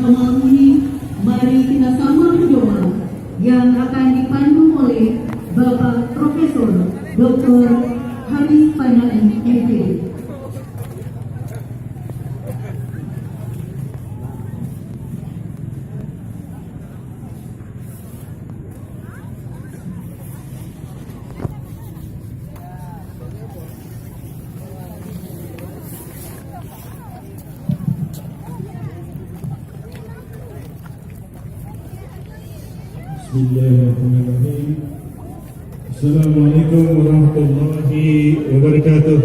malam ini, mari kita sama berdoa yang akan dipandu oleh Bapak Profesor Dr. Haris Panjang MPD. Bismillahirrahmanirrahim. Assalamualaikum warahmatullahi wabarakatuh.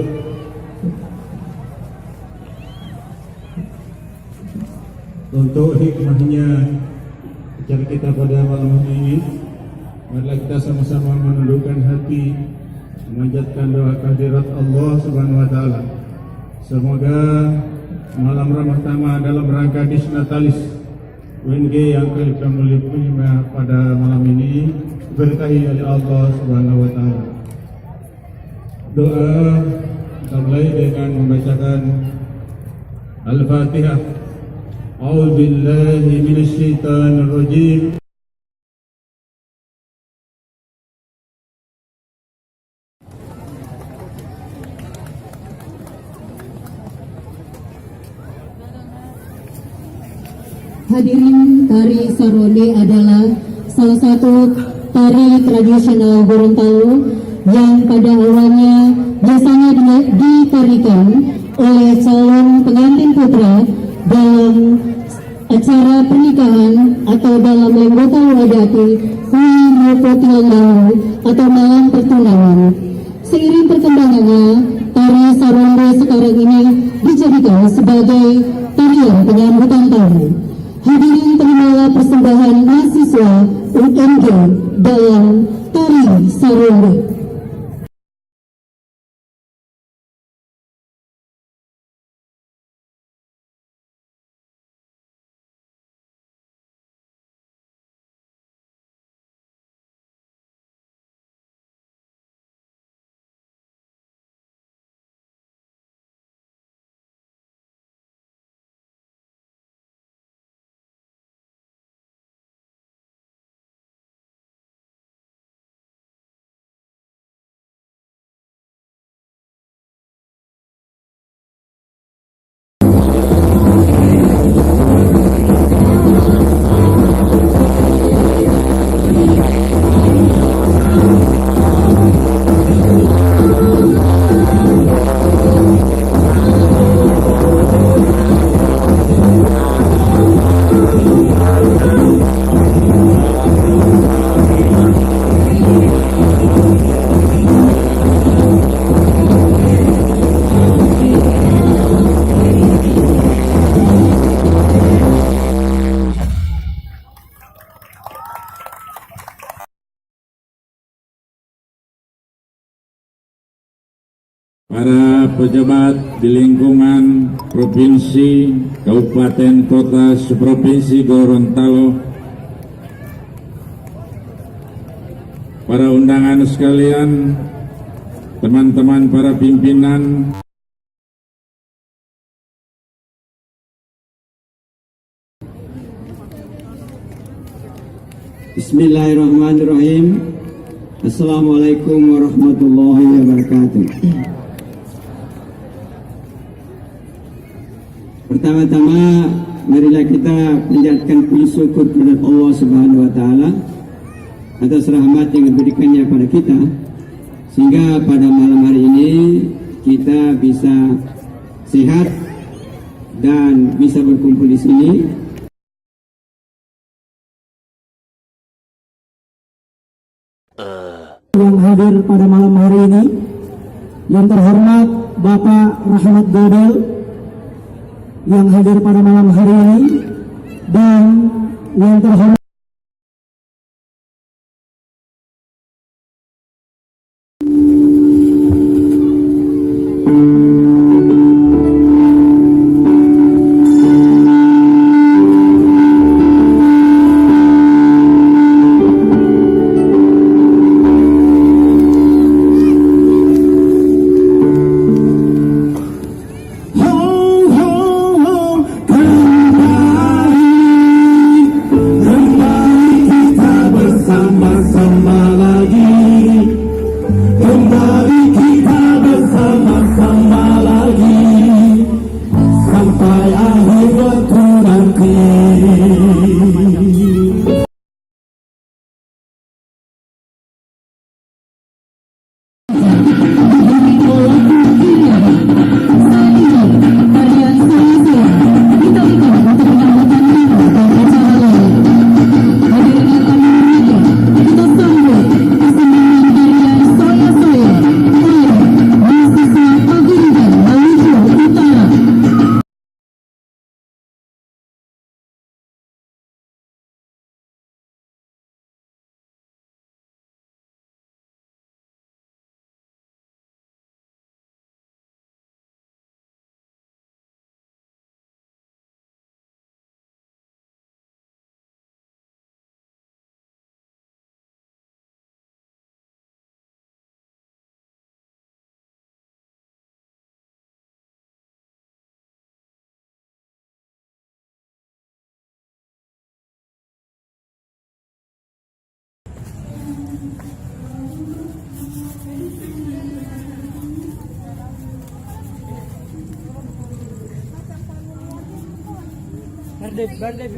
Untuk hikmahnya acara kita pada malam ini, marilah kita sama-sama menundukkan hati, memanjatkan doa kehadirat Allah Subhanahu wa taala. Semoga malam Ramah Tamah dalam rangka Disnatalis UNG yang ke-55 pada malam ini diberkahi oleh Allah Subhanahu wa taala. Doa kita mulai dengan membacakan Al-Fatihah. A'udzubillahi minasyaitonir rajim. Hadirin, tari sarode adalah salah satu tari tradisional Gorontalo yang pada awalnya biasanya ditarikan oleh calon pengantin putra dalam acara pernikahan atau dalam lenggota wadati atau malam pertunangan. Seiring perkembangannya, tari sarode sekarang ini dijadikan sebagai tarian penyambutan tamu. Hadirin, terimalah persembahan mahasiswa UNG dalam tari sarode. Para pejabat di lingkungan provinsi, kabupaten, kota, seprovinsi Gorontalo, para undangan sekalian, teman-teman para pimpinan, Bismillahirrahmanirrahim. Assalamualaikum warahmatullahi wabarakatuh. Pertama-tama, marilah kita panjatkan puji syukur kepada Allah Subhanahu wa taala atas rahmat yang diberikannya pada kita, sehingga pada malam hari ini kita bisa sehat dan bisa berkumpul di sini. Yang hadir pada malam hari ini, yang terhormat Bapak Rahmat Dodel yang hadir pada malam hari ini, dan yang terhormat Berdep